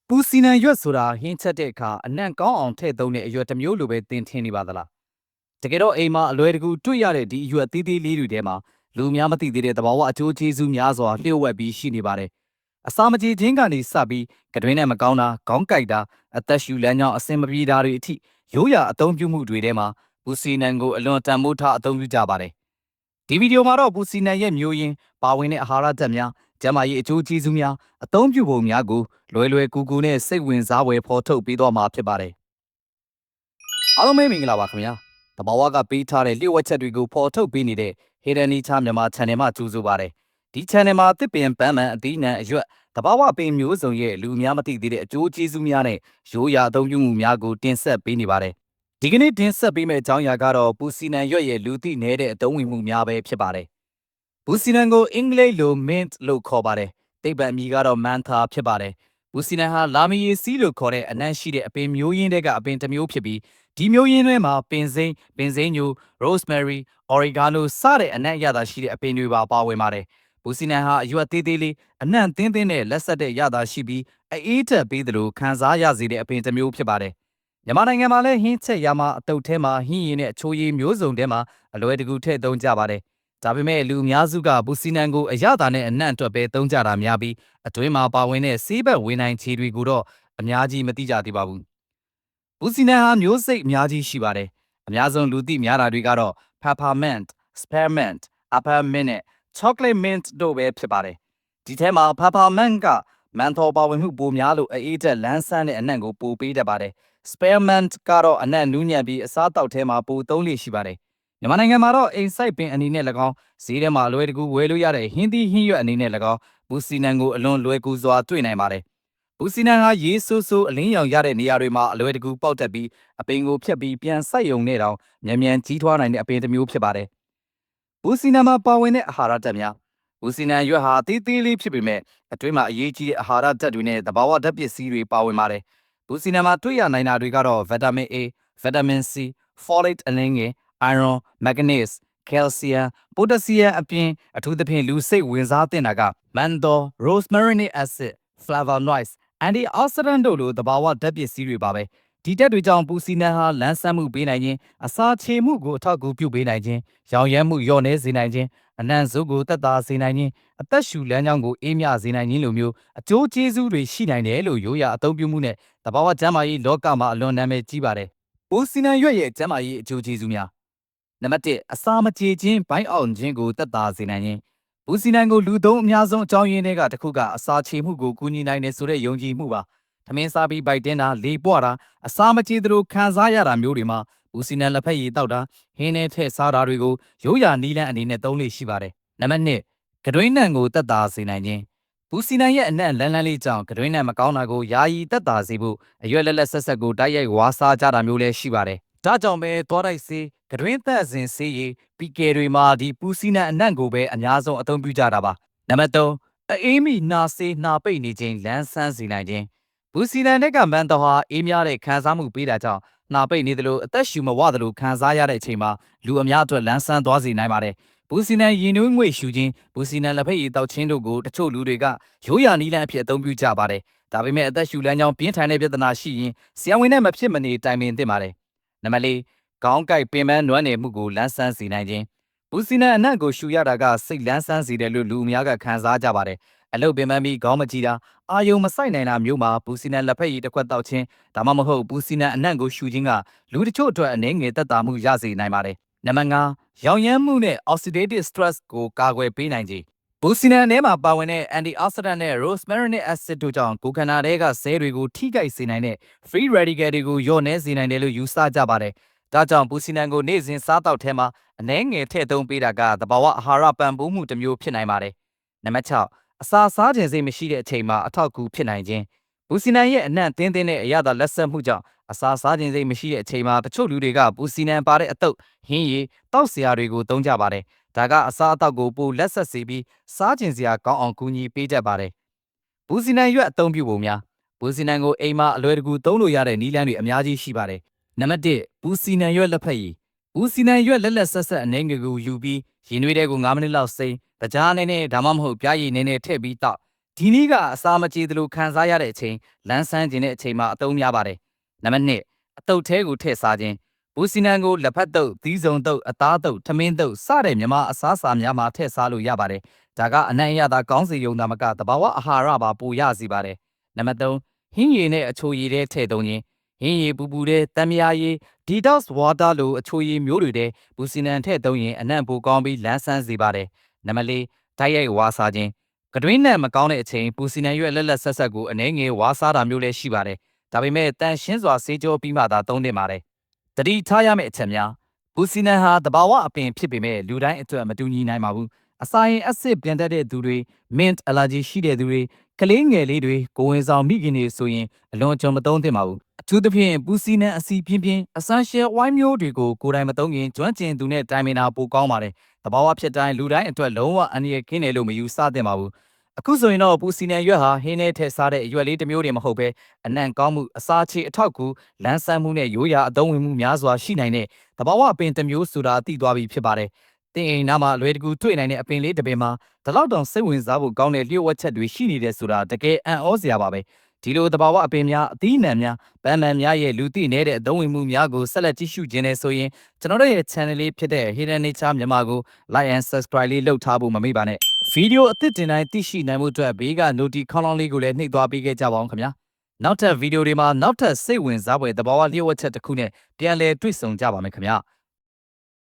ပူစီနံရွက်ဆိုတာဟင်းချက်တဲ့အခါအနံ့ကောင်းအောင်ထည့်သုံးတဲ့အရွက်တစ်မျိုးလိုပဲသင်ထင်နေပါသလားတကယ်တော့အိမ်မှာအလွယ်တကူတွေ့ရတဲ့ဒီအရွက်သေးသေးလေးတွေထဲမှာလူများမသိသေးတဲ့သဘာဝအကျိုးကျေးဇူးများစွာလျှို့ဝှက်ပြီးရှိနေပါတယ်အစာမကြေခြင်းကနေစပြီးကတွင်းနဲ့မကောင်းတာခေါင်းကိုက်တာအသက်ရှူလမ်းကြောင်းအဆင်မပြေတာတွေအထိရိုးရာအသုံးပြုမှုတွေထဲမှာပူစီနံကိုအလွန်တန်ဖိုးထားအသုံးပြုကြပါတယ်ဒီဗီဒီယိုမှာတော့ပူစီနံရဲ့မျိုးရင်းပါဝင်တဲ့အာဟာရဓာတ်များကျန်းမာရေးအကျိုးကျေးဇူးများအသုံးပြုပုံများကိုလွယ်ကူကူနဲ့စိတ်ဝင်စားဖွယ်ဖော်ထုတ်ပေးသွားမှာဖြစ်ပါတယ်။အားလုံးပဲမင်္ဂလာပါခင်ဗျာ။တဘာဝကပေးထားတဲ့လျှို့ဝှက်ချက်တွေကိုဖော်ထုတ်ပေးနေတဲ့ Hidden Nature မြန်မာ channel မှာကြိုဆိုပါရစေ။ဒီ channel မှာသစ်ပင်ပန်းမန်အသီးနှံအရွက်တဘာဝပင်မျိုးစုံရဲ့လူများမသိသေးတဲ့အကျိုးကျေးဇူးများနဲ့ရိုးရာအသုံးပြုမှုများကိုတင်ဆက်ပေးနေပါတယ်။ဒီကနေ့တင်ဆက်ပေးမယ့်အကြောင်းအရာကတော့ပူစီနံရွက်ရဲ့လူသိနည်းတဲ့အသုံးဝင်မှုများပဲဖြစ်ပါတယ်။ပူစီနံကိုအင်္ဂလိပ်လို mint လို့ခေါ်ပါတယ်။သိပ္ပံအမည်ကတော့ mentha ဖြစ်ပါတယ်။ပူစီနံဟာလာမီယေစီလို့ခေါ်တဲ့အနံ့ရှိတဲ့အပင်မျိုးရင်းတွေကအပင်တစ်မျိုးဖြစ်ပြီးဒီမျိုးရင်းတွေမှာပင်စိမ်းညို rosemary oregano စတဲ့အနံ့ရတာရှိတဲ့အပင်တွေပါဝင်ပါတယ်။ပူစီနံဟာအရွက်သေးသေးလေးအနံ့သင်းသင်းနဲ့လက်ဆက်တဲ့ရတာရှိပြီးအေးထက်ပေးသလိုခံစားရစေတဲ့အပင်တစ်မျိုးဖြစ်ပါတယ်။မြန်မာနိုင်ငံမှာလည်းဟင်းချက်ရမှာအတုပ်ထဲမှာဟင်းရည်နဲ့အချိုးရည်မျိုးစုံထဲမှာအလွယ်တကူထည့်သုံးကြပါတယ်။ဒါပေမဲ့လူအများစုကပူစီနံကိုအရသာနဲ့အနံ့အတွက်ပဲသုံးကြတာများပြီးအတွင်းမှာပါဝင်တဲ့ဆေးဘက်ဝင်နိုင်ခြေတွေကိုတော့အများကြီးမသိကြသေးပါဘူး။ပူစီနံဟာမျိုးစိတ်အများကြီးရှိပါတယ်။အများဆုံးလူသိများတာတွေကတော့ peppermint, spearmint, appermint နဲ့ chocolate mint တို့ပဲဖြစ်ပါတယ်။ဒီထဲမှာ peppermint ကမန်ထော်ပါဝင်မှုပိုများလို့အေးတက်လန်းဆန်းတဲ့အနံ့ကိုပိုပေးတတ်ပါတယ်။ spearmint ကတော့အနံ့နူးညံ့ပြီးအစားတောက်ထဲမှာပိုသုံးလေရှိပါတယ်။မြန်မာနိုင်ငံမှာတော့အိမ်စိုက်ပင်အနေနဲ့၎င်းဈေးထဲမှာလွယ်တကူဝယ်လို့ရတဲ့ဟင်းသီးဟင်းရွက်အနေနဲ့၎င်းပူစီနံကိုအလွန်လွယ်ကူစွာတွေ့နိုင်ပါတယ်။ပူစီနံဟာရေဆိုးဆိုးအလင်းရောင်ရတဲ့နေရာတွေမှာအလွယ်တကူပေါက်တတ်ပြီးအပင်ကိုဖြတ်ပြီးပြန်စိုက်ရုံနဲ့တောင်မြန်ကြီးထွားနိုင်တဲ့အပင်တစ်မျိုးဖြစ်ပါတယ်။ပူစီနံမှာပါဝင်တဲ့အာဟာရဓာတ်များပူစီနံရွက်ဟာသေးသေးလေးဖြစ်ပေမဲ့အတွင်းမှာအရေးကြီးတဲ့အာဟာရဓာတ်တွေနဲ့သဘာဝဓာတ်ပစ္စည်းတွေပါဝင်ပါတယ်။ပူစီနံမှာတွေ့ရနိုင်တာတွေကတော့ vitamin A, vitamin C, folate အလင်းငယ် iron, manganese, calcium, potassium အပြင်အထူးသဖြင့်လူစိတ်ဝင်စားသင့်တာက menthol, rosmarinic acid, flavonoids, antioxidant တို့လိုသဘာဝဓာတ်ပစ္စည်းတွေပါပဲဒီဓာတ်တွေကြောင့်ပူစီနံဟာလန်းဆန်းမှုပေးနိုင်ခြင်းအစာချေမှုကိုအထောက်အကူပြုပေးနိုင်ခြင်းရောင်ရမ်းမှုလျော့နည်းစေနိုင်ခြင်းအနံ့စုပ်ကိုသက်သာစေနိုင်ခြင်းအသက်ရှူလမ်းကြောင်းကိုအေးမြစေနိုင်ခြင်းလိုမျိုးအကျိုးကျေးဇူးတွေရှိနိုင်တယ်လို့ရိုးရာအသုံးပြုမှုနဲ့သဘာဝကျန်းမာရေးလောကမှာအလွန်နာမည်ကြီးပါတယ်ပူစီနံရွက်ရဲ့ကျန်းမာရေးအကျိုးကျေးဇူးများနံပါတ်1အစာမကြေခြင်းဘိုင်းအောင်ခြင်းကိုသက်သာစေနိုင်ခြင်းပူစီနံကိုလူသုံးအများဆုံးအကြောင်းရင်းတွေကတစ်ခုကအစာချေမှုကိုကူညီနိုင်တယ်ဆိုတဲ့ယုံကြည်မှုပါသမင်းစားပြီးဗိုက်တင်းတာလေပွားတာအစာမကြေသလိုခံစားရတာမျိုးတွေမှာပူစီနံလက်ဖက်ရည်တောက်တာဟင်းနဲ့ထည့်စားတာတွေကိုရိုးရာနီးလန်းအနေနဲ့သုံးလို့ရှိပါတယ်နံပါတ်2ကတွင်းနံကိုသက်သာစေနိုင်ခြင်းပူစီနံရဲ့အနံ့လန်းလန်းလေးကြောင့်ကတွင်းနံမကောင်းတာကိုယာယီသက်သာစေဖို့အရွက်လက်ဆက်ကိုတိုက်ရိုက်ဝါစားကြတာမျိုးလည်းရှိပါတယ်ဒါကြောင့်ပဲသွားတိုက်စေးကတွင်းသက်စဉ်စေးရည်ပီကယ်တွေမှာဒီပူစီနံအနံ့ကိုပဲအများဆုံးအသုံးပြုကြတာပါနံပါတ်3အေးမိနှာစေးနှာပိတ်နေခြင်းလန်းဆန်းစေနိုင်ခြင်းပူစီနံတွေကမန်တော်ဟာအေးများတဲ့ခံစားမှုပေးတာကြောင့်နှာပိတ်နေသလိုအသက်ရှူမဝသလိုခံစားရတဲ့အချိန်မှာလူအများအတွက်လန်းဆန်းသွားစေနိုင်ပါတယ်ပူစီနံရင်နှွေးငွေ့ရှူခြင်းပူစီနံလက်ဖက်ရည်တောက်ခြင်းတို့ကိုတချို့လူတွေကရိုးရာနီးလန်းအဖြစ်အသုံးပြုကြပါတယ်ဒါပေမဲ့အသက်ရှူလမ်းကြောင်းပြင်းထန်တဲ့ပြဿနာရှိရင်ဆရာဝန်နဲ့မဖြစ်မနေတိုင်ပင်သင့်ပါတယ်နံပါတ်4ခေါင်းကိုက်ပင်ပန်းနွမ်းနယ်မှုကိုလန်းဆန်းစေနိုင်ခြင်းပူစီနံအနံ့ကိုရှူရတာကစိတ်လန်းဆန်းစေတယ်လို့လူအများကခံစားကြပါတယ်အလုတ်ပင်ပန်းပြီးခေါင်းမကြည့်တာအာယုံမဆိုင်နိုင်တာမျိုးမှာပူစီနံလက်ဖက်ရည်တစ်ခွက်တောက်ခြင်းဒါမှမဟုတ်ပူစီနံအနံ့ကိုရှူခြင်းကလူတချို့အတွက်အနေငယ်သက်သာမှုရစေနိုင်ပါတယ်နံပါတ်5ရောင်ရမ်းမှုနဲ့ oxidative stress ကိုကာကွယ်ပေးနိုင်ခြင်းပူစီနံထဲမှာပါဝင်တဲ့ antioxidant နဲ့ rosmarinic acid တို့ကြောင့်ကိုယ်ခန္ဓာထဲကဆဲတွေကိုထိခိုက်စေနိုင်တဲ့ free radical တွေကိုလျော့နည်းစေနိုင်တယ်လို့ယူဆကြပါတယ်ဒါကြောင့်ပူစီနံကိုနေ့စဉ်စားတောက်ထဲမှာအနေငယ်ထည့်သုံးပေးတာကသဘာဝအာဟာရပံ့ပိုးမှုတစ်မျိုးဖြစ်နိုင်ပါတယ်နံပါတ်6အစာစားခြင်းစိတ်မရှိတဲ့အချိန်မှာအထောက်အကူဖြစ်နိုင်ခြင်းပူစီနံရဲ့အနံ့သင်းသင်းနဲ့အရသာလက်ဆက်မှုကြောင့်အစာစားခြင်းစိတ်မရှိတဲ့အချိန်မှာတချို့လူတွေကပူစီနံပါတဲ့အတုပ်ဟင်းရည်တောက်စရာတွေကိုသုံးကြပါတယ်ဒါကအစာအသောက်ကိုပိုလက်ဆက်စေပြီးစားခြင်းစရာကောင်းအောင်ကူညီပေးတတ်ပါတယ်ပူစီနံရွက်အသုံးပြုပုံများပူစီနံကိုအိမ်မှာအလွယ်တကူသုံးလို့ရတဲ့နည်းလမ်းတွေအများကြီးရှိပါတယ်နံပါတ်1ပူစီနံရွက်လက်ဖက်ရည်ပူစီနံရွက်လက်ဆက်အနေငယ်ကိုယူပြီးရင်နွေးတဲ့ကို9မိနစ်လောက်စိမ်းတကြားအနေနဲ့ဒါမှမဟုတ်ပြားရည်နေနဲ့ထည့်ပြီးတောက် ဒီနည်းကအစာမကြေသလိုခံစားရတဲ့အချိန်လန်းဆန်းခြင်းတဲ့အချိန်မှာအသုံးများပါတယ်နံပါတ်1အတုပ်ထဲကိုထည့်စားခြင်းဘူစီနန်ကိုလက်ဖက်တုပ်သီးစုံတုပ်အသားတုပ်ထမင်းတုပ်စတဲ့မြမအစားအစာများမှာထည့်စားလို့ရပါတယ်ဒါကအနံ့အရသာကောင်းစေရုံသာမကသဘာဝအာဟာရပါပိုရစေပါတယ်နံပါတ်3ဟင်းရည်နဲ့အချိုရည်တဲ့ထည့်သုံးခြင်းဟင်းရည်ပူပူတဲ့တံမြာရည် detox water လိုအချိုရည်မျိုးတွေတဲ့ဘူစီနန်ထည့်သုံးရင်အနံ့ပိုကောင်းပြီးလန်းဆန်းစေပါတယ်နံပါတ်4ဓာတ်ရိုက်ဝါစားခြင်းကတွင်းနဲ့မကောင်းတဲ့အချိန်ပူစီနန်ရွက်လက်လက်ဆက်ဆက်ကိုအနှဲငယ်ဝါစားတာမျိုးလည်းရှိပါတယ်ဒါပေမဲ့တန်ရှင်းစွာဆေးကြောပြီးမှသာသုံးသင့်ပါတယ်တတိထားရမယ့်အချက်များဘူစီနန်ဟာတဘာဝအပင်ဖြစ်ပေမဲ့လူတိုင်းအတွက်မတူညီနိုင်ပါဘူးအစာရင်အဆစ်ပြန်တတ်တဲ့သူတွေ mint allergy ရှိတဲ့သူတွေကလေးငယ်လေးတွေကိုဝင်ဆောင်မိခင်တွေဆိုရင်အလွန်ကြုံမသုံးသင့်ပါဘူးအထူးသဖြင့်ပူစီနန်အစီပြင်းပြင်း essential oil မျိုးတွေကိုကိုယ်တိုင်မသုံးခင်ကျွမ်းကျင်သူနဲ့တိုင်ပင်တာပိုကောင်းပါတယ်တဘာဝဖြစ်တိုင်းလူတိုင်းအတွက်လုံးဝအန္တရာယ်ကင်းတယ်လို့မယူဆသင့်ပါဘူးအခုဆိုရင်တော့ပူစီနန်ရွက်ဟာဟင်းထဲထည့်စားတဲ့အရွက်လေးတစ်မျိုးတည်းမဟုတ်ပဲအနံ့ကောင်းမှုအစာချေအထောက်ကူလန်းဆန်းမှုနဲ့ရိုးရာအသုံးဝင်မှုများစွာရှိနိုင်တဲ့တဘာဝအပင်တစ်မျိုးဆိုတာသိသွားပြီဖြစ်ပါတယ်တင်အိမ်နားမှာအလွယ်တကူတွေ့နိုင်တဲ့အပင်လေးတစ်ပင်မှာဒီလောက်တောင်စိတ်ဝင်စားဖို့ကောင်းတဲ့လျှို့ဝှက်ချက်တွေရှိနေတယ်ဆိုတာတကယ်အံ့ဩစရာပါပဲဒီလိုတဘာဝအပင်များအသီးအနှံများပန်းမှန်များရဲ့လူသိနေတဲ့အသုံးဝင်မှုများကိုဆက်လက်ကြည့်ရှုခြင်းနဲ့ဆိုရင်ကျွန်တော်တို့ရဲ့ channel လေးဖြစ်တဲ့ Hidden Nature မြန်မာကို like and subscribe လေးလုပ်ထားဖို့မမေ့ပါနဲ့ဗီဒီယိုအသစ်တင်တိုင်းသိရှိနိုင်မှုအတွက်ဘေးက notification ခေါင်းလောင်းလေးကိုလည်းနှိပ်သွားပေးခဲ့ကြပါအောင်ခင်ဗျာနောက်ထပ်ဗီဒီယိုတွေမှာနောက်ထပ်စိတ်ဝင်စားဖွယ်တဘာဝလျှို့ဝှက်ချက်တစ်ခုနဲ့ပြန်လည်တွေ့ဆုံကြပါမယ်ခင်ဗျာ